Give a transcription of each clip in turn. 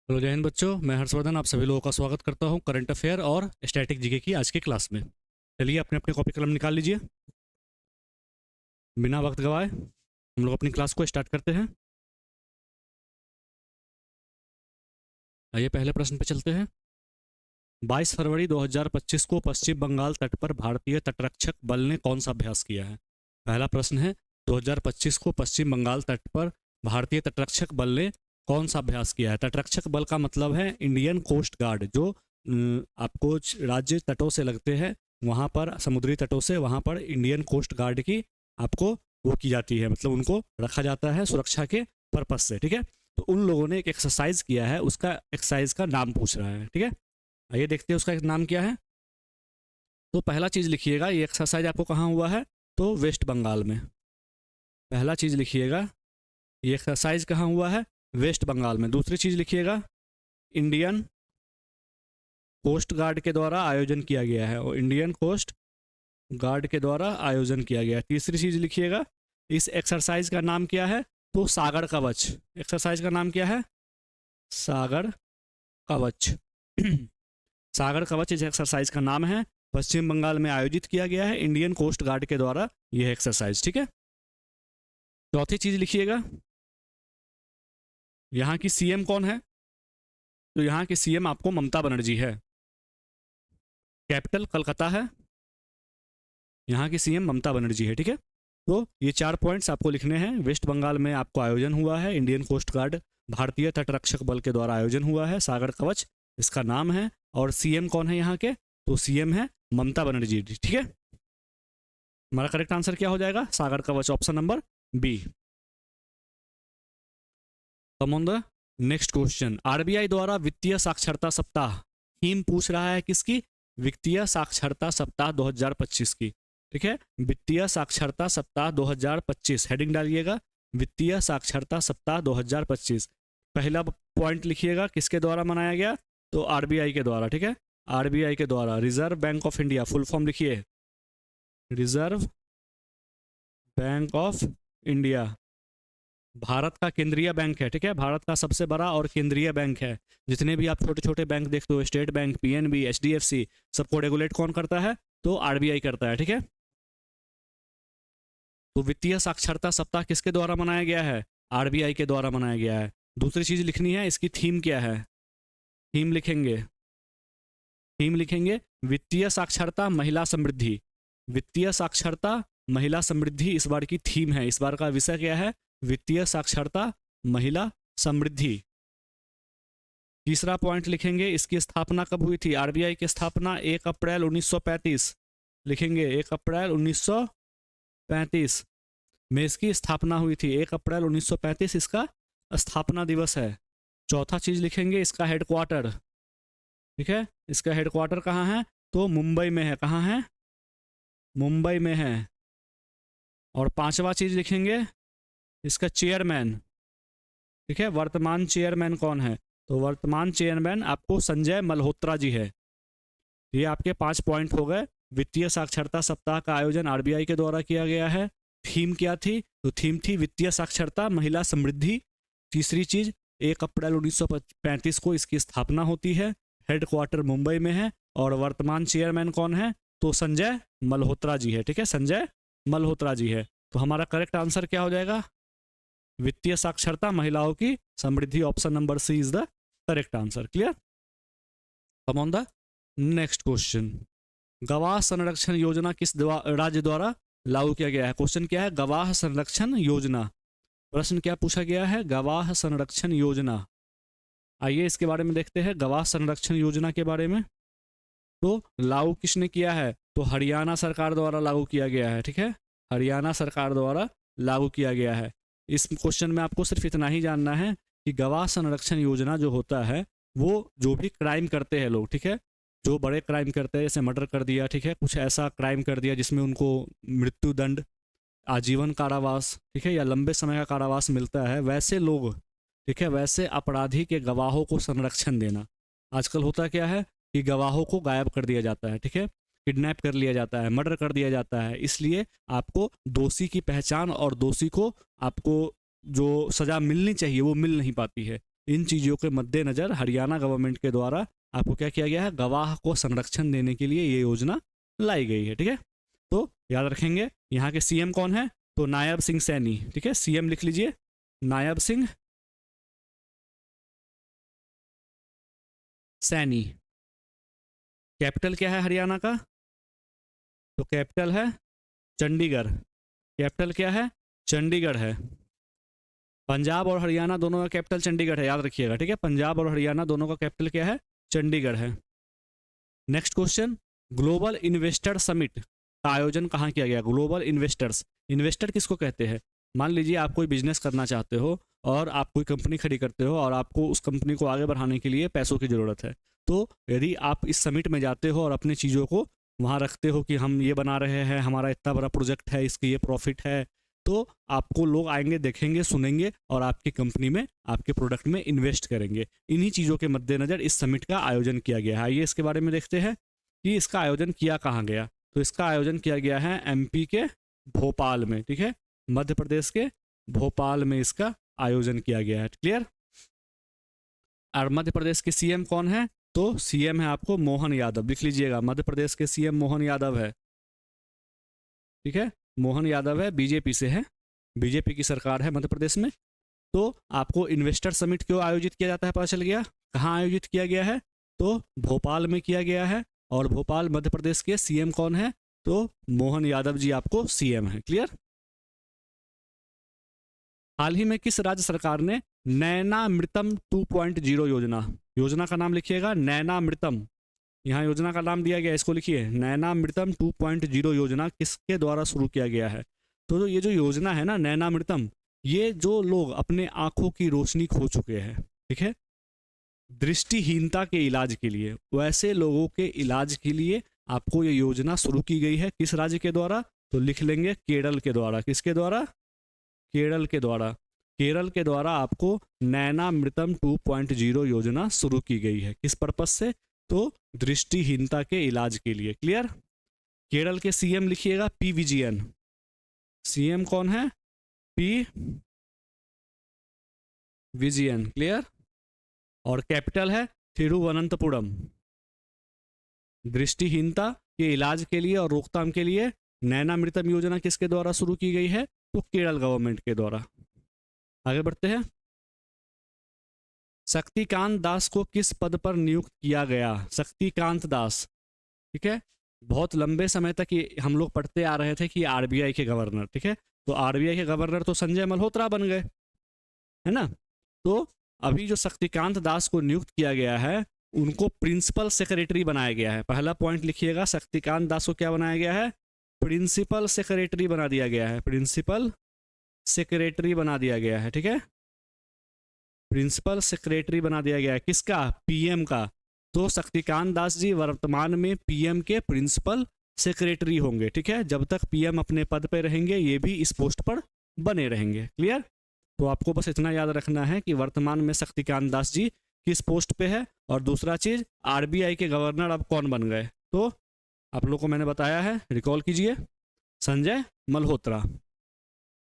Hello जय हिंद बच्चों, मैं हर्षवर्धन आप सभी लोगों का स्वागत करता हूं करंट अफेयर और स्टैटिक जीके की आज की क्लास में। चलिए अपने अपने कॉपी कलम निकाल लीजिए। बिना वक्त गवाए हम लोग अपनी क्लास को स्टार्ट करते हैं। आइए पहले प्रश्न पे चलते हैं। 22 फरवरी 2025 को पश्चिम बंगाल तट पर भारतीय तटरक्षक बल ने कौन सा अभ्यास किया है? पहला प्रश्न है 2025 को पश्चिम बंगाल तट पर भारतीय तटरक्षक बल ने कौन सा अभ्यास किया है? तटरक्षक बल का मतलब है इंडियन कोस्ट गार्ड, जो आपको राज्य तटों से लगते हैं, वहाँ पर समुद्री तटों से वहाँ पर इंडियन कोस्ट गार्ड की आपको वो की जाती है, मतलब उनको रखा जाता है सुरक्षा के पर्पज से। ठीक है, तो उन लोगों ने एक एक्सरसाइज किया है, उसका एक्सरसाइज का नाम पूछ रहा है। ठीक है, आइए देखते हैं उसका नाम क्या है। तो पहला चीज़ लिखिएगा, ये एक्सरसाइज आपको कहाँ हुआ है? तो वेस्ट बंगाल में। पहला चीज़ लिखिएगा, ये एक्सरसाइज कहाँ हुआ है? वेस्ट बंगाल में। दूसरी चीज़ लिखिएगा, इंडियन कोस्ट गार्ड के द्वारा आयोजन किया गया है, और इंडियन कोस्ट गार्ड के द्वारा आयोजन किया गया है। तीसरी चीज़ लिखिएगा, इस एक्सरसाइज का नाम क्या है? तो सागर कवच। एक्सरसाइज का नाम क्या है? सागर कवच। सागर कवच इस एक्सरसाइज का नाम है, पश्चिम बंगाल में आयोजित किया गया है इंडियन कोस्ट गार्ड के द्वारा यह एक्सरसाइज। ठीक है, चौथी चीज लिखिएगा, यहाँ की सीएम कौन है? तो यहाँ की सीएम आपको ममता बनर्जी है। कैपिटल कलकत्ता है, यहाँ की सीएम ममता बनर्जी है। ठीक है, तो ये 4 पॉइंट्स आपको लिखने हैं। वेस्ट बंगाल में आपको आयोजन हुआ है, इंडियन कोस्ट गार्ड भारतीय तटरक्षक बल के द्वारा आयोजन हुआ है, सागर कवच इसका नाम है, और सीएम कौन है यहाँ के? तो सीएम है ममता बनर्जी। ठीक है, हमारा करेक्ट आंसर क्या हो जाएगा? Sagar Kavach, option number B. Come on the next question. RBI द्वारा वित्तीय साक्षरता सप्ताह थीम पूछ रहा है किसकी? वित्तीय साक्षरता सप्ताह 2025 की। ठीक है, वित्तीय साक्षरता सप्ताह 2025 हेडिंग डालिएगा, वित्तीय साक्षरता सप्ताह 2025। पहला पॉइंट लिखिएगा, किसके द्वारा मनाया गया? तो आरबीआई के द्वारा। ठीक है, आरबीआई के द्वारा, Reserve Bank of India, full form लिखिए, Reserve Bank of India Bharat का केंद्रीय बैंक है। ठीक है, भारत का सबसे बड़ा और केंद्रीय बैंक है। जितने भी आप छोटे छोटे बैंक देखते हो, स्टेट बैंक, पीएनबी, एचडीएफसी, सबको रेगुलेट कौन करता है? तो आरबीआई करता है। ठीक है, तो वित्तीय साक्षरता सप्ताह किसके द्वारा मनाया गया है? आरबीआई के द्वारा मनाया गया है। दूसरी चीज लिखनी है, इसकी थीम क्या है? थीम लिखेंगे, थीम लिखेंगे वित्तीय साक्षरता महिला समृद्धि। वित्तीय साक्षरता महिला समृद्धि इस बार की थीम है। इस बार का विषय क्या है? वित्तीय साक्षरता महिला समृद्धि। तीसरा पॉइंट लिखेंगे, इसकी स्थापना कब हुई थी? आरबीआई की स्थापना 1 अप्रैल 1935 लिखेंगे, 1 अप्रैल 1935 में इसकी स्थापना हुई थी। 1 अप्रैल 1935 इसका स्थापना दिवस है। चौथा चीज लिखेंगे, इसका हेडक्वार्टर। ठीक है, इसका हेडक्वार्टर कहाँ है? तो मुंबई में है। कहाँ है? मुंबई में है। और पांचवा चीज लिखेंगे, इसका चेयरमैन। ठीक है, वर्तमान चेयरमैन कौन है? तो वर्तमान चेयरमैन आपको संजय मल्होत्रा जी है। ये आपके 5 पॉइंट हो गए। वित्तीय साक्षरता सप्ताह का आयोजन आरबीआई के द्वारा किया गया है। थीम क्या थी? तो थीम थी वित्तीय साक्षरता महिला समृद्धि। तीसरी चीज, 1 अप्रैल 1935 को इसकी स्थापना होती है, हेडक्वार्टर मुंबई में है, और वर्तमान चेयरमैन कौन है? तो संजय मल्होत्रा जी है। ठीक है, संजय मल्होत्रा जी है। तो हमारा करेक्ट आंसर क्या हो जाएगा? वित्तीय साक्षरता महिलाओं की समृद्धि, option number C is the correct answer. Clear? Come on the next question. गवाह संरक्षण योजना किस राज्य द्वारा लागू किया गया है? क्वेश्चन क्या है? गवाह संरक्षण योजना। प्रश्न क्या पूछा गया है? गवाह संरक्षण योजना। आइए इसके बारे में देखते हैं, गवाह संरक्षण योजना के बारे में। तो लागू किसने किया है? तो हरियाणा सरकार द्वारा लागू किया गया है। ठीक है, हरियाणा सरकार द्वारा लागू किया गया है। इस क्वेश्चन में आपको सिर्फ इतना ही जानना है कि गवाह संरक्षण योजना जो होता है, वो जो भी क्राइम करते हैं लोग, ठीक है, जो बड़े क्राइम करते हैं, जैसे मर्डर कर दिया, ठीक है, कुछ ऐसा क्राइम कर दिया जिसमें उनको मृत्युदंड, आजीवन कारावास, ठीक है, या लंबे समय का कारावास मिलता है, वैसे लोग, ठीक है, वैसे अपराधी के गवाहों को संरक्षण देना। आजकल होता क्या है कि गवाहों को गायब कर दिया जाता है, ठीक है, किडनैप कर लिया जाता है, मर्डर कर दिया जाता है। इसलिए आपको दोषी की पहचान और दोषी को आपको जो सज़ा मिलनी चाहिए वो मिल नहीं पाती है। इन चीज़ों के मद्देनज़र हरियाणा गवर्नमेंट के द्वारा आपको क्या किया गया है, गवाह को संरक्षण देने के लिए ये योजना लाई गई है। ठीक है, तो याद रखेंगे यहाँ के सीएम कौन है, तो नायब सिंह सैनी। ठीक है, सीएम लिख लीजिए नायब सिंह सैनी। कैपिटल क्या है हरियाणा का, तो कैपिटल है चंडीगढ़। कैपिटल क्या है, चंडीगढ़ है। पंजाब और हरियाणा दोनों का कैपिटल चंडीगढ़ है, याद रखिएगा। ठीक है, पंजाब और हरियाणा दोनों का कैपिटल क्या है, चंडीगढ़ है। Next question, global investor summit का आयोजन कहाँ किया गया। ग्लोबल इन्वेस्टर्स, इन्वेस्टर किसको कहते हैं, मान लीजिए आप कोई बिजनेस करना चाहते हो और आप कोई कंपनी खड़ी करते हो और आपको उस कंपनी को आगे बढ़ाने के लिए पैसों की ज़रूरत है, तो यदि आप इस समिट में जाते हो और अपनी चीज़ों को वहाँ रखते हो कि हम ये बना रहे हैं, हमारा इतना बड़ा प्रोजेक्ट है, इसकी ये प्रॉफिट है, तो आपको लोग आएंगे, देखेंगे, सुनेंगे और आपकी कंपनी में, आपके प्रोडक्ट में इन्वेस्ट करेंगे। इन्हीं चीज़ों के मद्देनज़र इस समिट का आयोजन किया गया है। आइए इसके बारे में देखते हैं कि इसका आयोजन किया कहाँ गया। तो इसका आयोजन किया गया है एमपी के भोपाल में। ठीक है, मध्य प्रदेश के भोपाल में इसका आयोजन किया गया है। क्लियर। और मध्य प्रदेश के सीएम कौन है, तो सीएम है आपको मोहन यादव, लिख लीजिएगा मध्य प्रदेश के सीएम मोहन यादव है। ठीक है, मोहन यादव है, बीजेपी से है, बीजेपी की सरकार है मध्य प्रदेश में। तो आपको इन्वेस्टर समिट क्यों आयोजित किया जाता है पता चल गया। कहाँ आयोजित किया गया है, तो भोपाल में किया गया है। और भोपाल मध्य प्रदेश के सीएम कौन है, तो मोहन यादव जी आपको सीएम है। क्लियर। हाल ही में किस राज्य सरकार ने नैनामृतम 2.0 योजना का नाम लिखिएगा, नैनामृतम, यहाँ योजना का नाम दिया गया, इसको लिखिए नैनामृतम 2.0 योजना किसके द्वारा शुरू किया गया है। तो ये जो योजना है ना नैनामृतम, ये जो लोग अपने आंखों की रोशनी खो चुके हैं, ठीक है, दृष्टिहीनता के इलाज के लिए, वैसे लोगों के इलाज के लिए आपको ये योजना शुरू की गई है। किस राज्य के द्वारा, तो लिख लेंगे केरल के द्वारा। किसके द्वारा, केरल के द्वारा। केरल के द्वारा आपको नैनामृतम 2.0 योजना शुरू की गई है। किस पर्पस से, तो दृष्टिहीनता के इलाज के लिए। क्लियर। केरल के सीएम लिखिएगा पी विजयन। सीएम कौन है, पी विजयन। क्लियर। और कैपिटल है थिरुवनंतपुरम। दृष्टिहीनता के इलाज के लिए और रोकथाम के लिए नैनामृतम योजना किसके द्वारा शुरू की गई है, तो केरल गवर्नमेंट के द्वारा। आगे बढ़ते हैं। शक्तिकांत दास को किस पद पर नियुक्त किया गया। शक्तिकांत दास, ठीक है, बहुत लंबे समय तक ये हम लोग पढ़ते आ रहे थे कि आरबीआई के गवर्नर, ठीक है, तो आरबीआई के गवर्नर तो संजय मल्होत्रा बन गए, है ना। तो अभी जो शक्तिकांत दास को नियुक्त किया गया है, उनको प्रिंसिपल सेक्रेटरी बनाया गया है। पहला पॉइंट लिखिएगा, शक्तिकांत दास को क्या बनाया गया है, प्रिंसिपल सेक्रेटरी बना दिया गया है। प्रिंसिपल सेक्रेटरी बना दिया गया है, ठीक है, प्रिंसिपल सेक्रेटरी बना दिया गया है। किसका, पीएम का। तो शक्तिकांत दास जी वर्तमान में पीएम के प्रिंसिपल सेक्रेटरी होंगे, ठीक है, जब तक पीएम अपने पद पर रहेंगे ये भी इस पोस्ट पर बने रहेंगे। क्लियर। तो आपको बस इतना याद रखना है कि वर्तमान में शक्तिकांत दास जी किस पोस्ट पे है, और दूसरा चीज आरबीआई के गवर्नर अब कौन बन गए, तो आप लोगों को मैंने बताया है, रिकॉल कीजिए, संजय मल्होत्रा।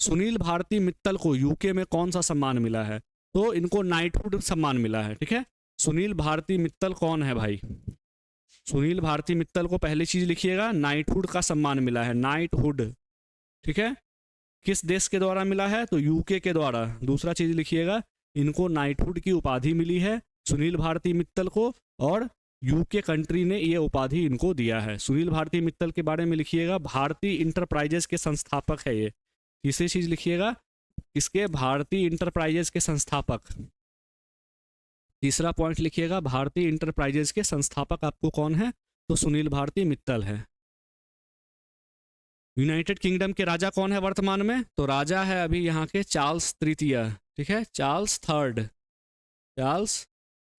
सुनील भारती मित्तल को यूके में कौन सा सम्मान मिला है, तो इनको नाइटहुड सम्मान मिला है, ठीक है। सुनील भारती मित्तल कौन है भाई, सुनील भारती मित्तल को पहली चीज लिखिएगा, नाइटहुड का सम्मान मिला है, नाइटहुड, ठीक है। किस देश के द्वारा मिला है, तो यूके के द्वारा। दूसरा चीज लिखिएगा, इनको नाइटहुड की उपाधि मिली है सुनील भारती मित्तल को, और यूके कंट्री ने ये उपाधि इनको दिया है। सुनील भारती मित्तल के बारे में लिखिएगा, भारतीय इंटरप्राइजेस के संस्थापक है ये। तीसरी चीज लिखिएगा, इसके भारतीय इंटरप्राइजेस के संस्थापक। तीसरा पॉइंट लिखिएगा, भारतीय इंटरप्राइजेस के संस्थापक आपको कौन है, तो सुनील भारती मित्तल है। यूनाइटेड किंगडम के राजा कौन है वर्तमान में, तो राजा है अभी यहाँ के चार्ल्स तृतीय, ठीक है, चार्ल्स थर्ड। चार्ल्स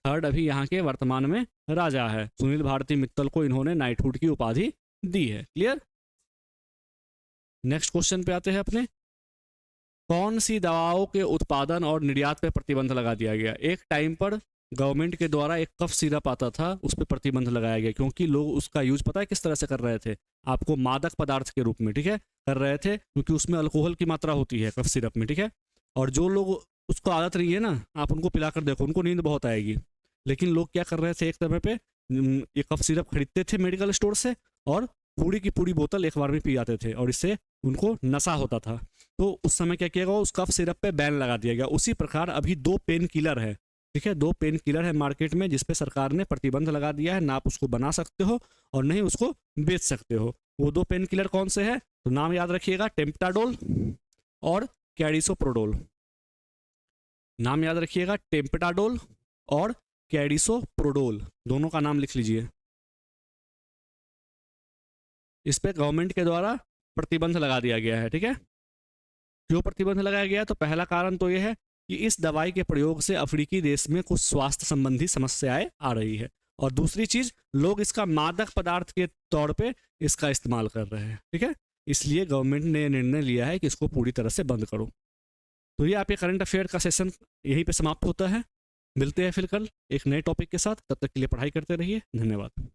थर्ड अभी यहाँ के वर्तमान में राजा है। सुनील भारती मित्तल को इन्होंने नाइटहुड की उपाधि दी है। क्लियर। नेक्स्ट क्वेश्चन पे आते हैं अपने। कौन सी दवाओं के उत्पादन और निर्यात पे प्रतिबंध लगा दिया गया। एक टाइम पर गवर्नमेंट के द्वारा एक कफ सिरप आता था, उस पर प्रतिबंध लगाया गया, क्योंकि लोग उसका यूज पता है किस तरह से कर रहे थे, आपको मादक पदार्थ के रूप में, ठीक है, कर रहे थे, क्योंकि उसमें अल्कोहल की मात्रा होती है कफ सिरप में, ठीक है। और जो लोग उसको आदत नहीं है ना, आप उनको पिलाकर देखो, उनको नींद बहुत आएगी। लेकिन लोग क्या कर रहे थे एक समय पे, ये कफ सिरप खरीदते थे मेडिकल स्टोर से और पूरी की पूरी बोतल एक बार में पी जाते थे और इससे उनको नशा होता था। तो उस समय क्या किया गया, उस कफ सिरप पे बैन लगा दिया गया। उसी प्रकार अभी 2 पेन किलर है, ठीक है, 2 पेन किलर है मार्केट में जिस पे सरकार ने प्रतिबंध लगा दिया है, ना आप उसको बना सकते हो और नहीं उसको बेच सकते हो। वो 2 पेन किलर कौन से हैं, तो नाम याद रखिएगा, टेम्पटाडोल और कैडिसोप्रोडोल। नाम याद रखिएगा, टेम्पटाडोल और कैडिसोप्रोडोल, दोनों का नाम लिख लीजिए। इस पे गवर्नमेंट के द्वारा प्रतिबंध लगा दिया गया है, ठीक है। क्यों प्रतिबंध लगाया गया, तो पहला कारण तो यह है कि इस दवाई के प्रयोग से अफ्रीकी देश में कुछ स्वास्थ्य संबंधी समस्याएं आ रही है, और दूसरी चीज, लोग इसका मादक पदार्थ के तौर पे इसका इस्तेमाल कर रहे हैं, ठीक है। इसलिए गवर्नमेंट ने निर्णय लिया है कि इसको पूरी तरह से बंद करो। तो ये आपके करंट अफेयर का सेशन यहीं पे समाप्त होता है। मिलते हैं फिर कल एक नए टॉपिक के साथ, तब तक के लिए पढ़ाई करते रहिए। धन्यवाद।